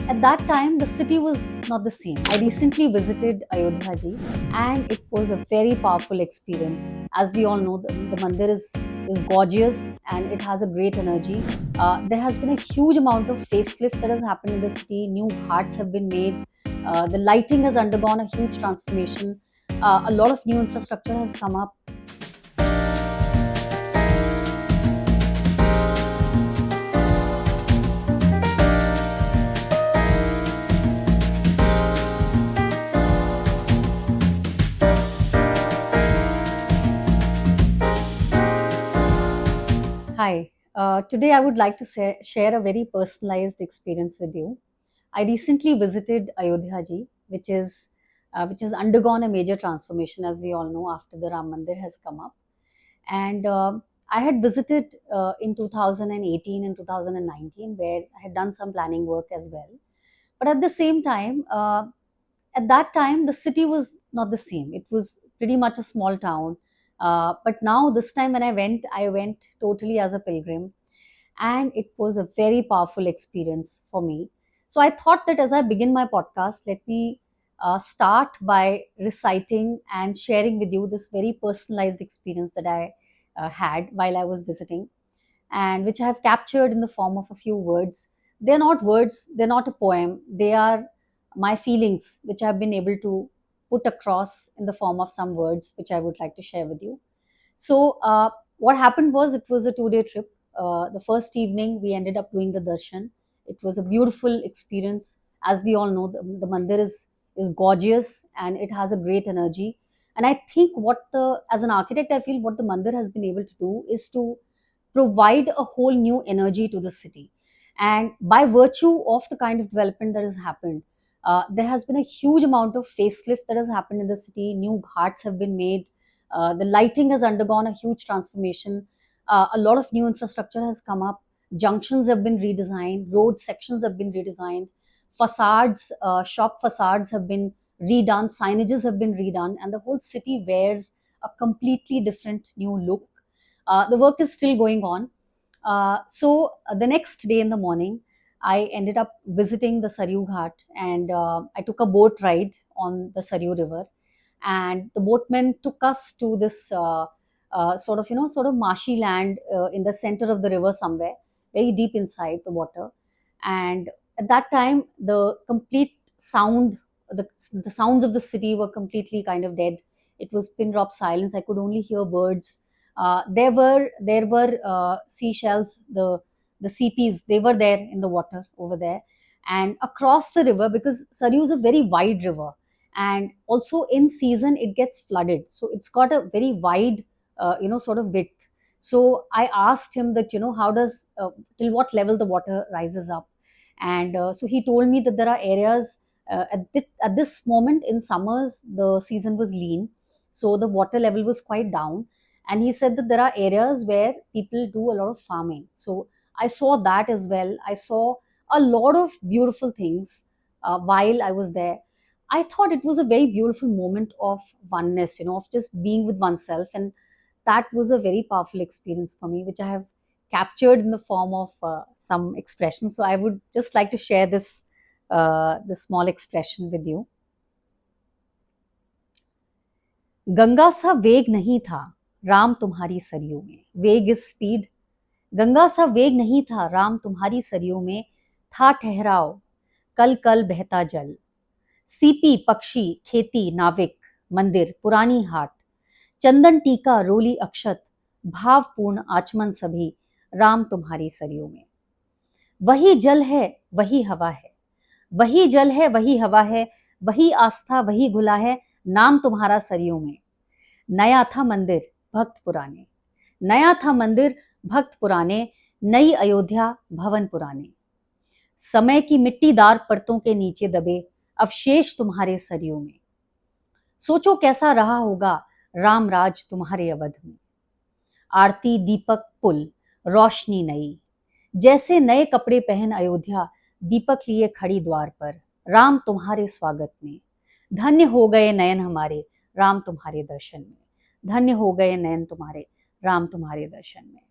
At that time, the city was not the same. I recently visited Ayodhya ji, and it was a very powerful experience. As we all know, the mandir is gorgeous and it has a great energy. There has been a huge amount of facelift that has happened in the city. New ghats have been made. The lighting has undergone a huge transformation. A lot of new infrastructure has come up. Hi. Today I would like to share a very personalized experience with you. I recently visited Ayodhya ji, which has undergone a major transformation, as we all know, after the Ram Mandir has come up. And I had visited in 2018 and 2019, where I had done some planning work as well. But at the same time, at that time, the city was not the same. It was pretty much a small town. But now, this time when I went totally as a pilgrim, and it was a very powerful experience for me. So I thought that as I begin my podcast, let me start by reciting and sharing with you this very personalized experience that I had while I was visiting, and which I have captured in the form of a few words. They're not words, they're not a poem, they are my feelings, which I've been able to put across in the form of some words, which I would like to share with you. So, what happened was it was a 2 day trip. The first evening, we ended up doing the darshan. It was a beautiful experience. As we all know, the mandir is gorgeous and it has a great energy. And I think as an architect, I feel what the mandir has been able to do is to provide a whole new energy to the city. And by virtue of the kind of development that has happened, there has been a huge amount of facelift that has happened in the city. New ghats have been made. The lighting has undergone a huge transformation. A lot of new infrastructure has come up. Junctions have been redesigned. Road sections have been redesigned. Facades, shop facades have been redone. Signages have been redone. And the whole city wears a completely different new look. The work is still going on. So the next day in the morning, I ended up visiting the Saryu Ghat, and I took a boat ride on the Saryu River. And the boatman took us to this sort of marshy land in the center of the river somewhere, very deep inside the water. And at that time, the complete sound, the sounds of the city were completely kind of dead. It was pin drop silence. I could only hear birds. There were seashells, the CPs. They were there in the water over there, and across the river, because Saryu is a very wide river, and also in season it gets flooded, so it's got a very wide sort of width. So I asked him that, how does till what level the water rises up. And so he told me that there are areas at this moment in summers the season was lean, so the water level was quite down. And he said that there are areas where people do a lot of farming. So I saw that as well. I saw a lot of beautiful things while I was there. I thought it was a very beautiful moment of oneness, of just being with oneself. And that was a very powerful experience for me, which I have captured in the form of some expression. So I would just like to share this small expression with you. Ganga सा वेग नहीं था राम तुम्हारी सरयू में. वेग is speed. Ganga सा वेग नहीं था राम तुम्हारी सरयू में. था ठहराव कल कल बहता जल. सीपी पक्षी खेती नाविक मंदिर पुरानी हाट. चंदन टीका रोली अक्षत भावपूर्ण आचमन सभी राम तुम्हारी सरयू में. वही जल है वही हवा है. वही जल है वही हवा है. वही आस्था वही घुला है नाम तुम्हारा सरयू में. नया था मंदिर भक्त पुराने. नया था मंदिर भक्त पुराने. नई अयोध्या भवन पुराने. समय की मिट्टीदार परतों के नीचे दबे अवशेष तुम्हारे सरयू में. सोचो कैसा रहा होगा राम राज तुम्हारे अवध में. आरती दीपक पुल रोशनी नई. जैसे नए कपड़े पहन अयोध्या दीपक लिए खड़ी द्वार पर. राम तुम्हारे स्वागत में. धन्य हो गए नयन हमारे राम तुम्हारे दर्शन में. धन्य हो गए नयन तुम्हारे राम तुम्हारे दर्शन में.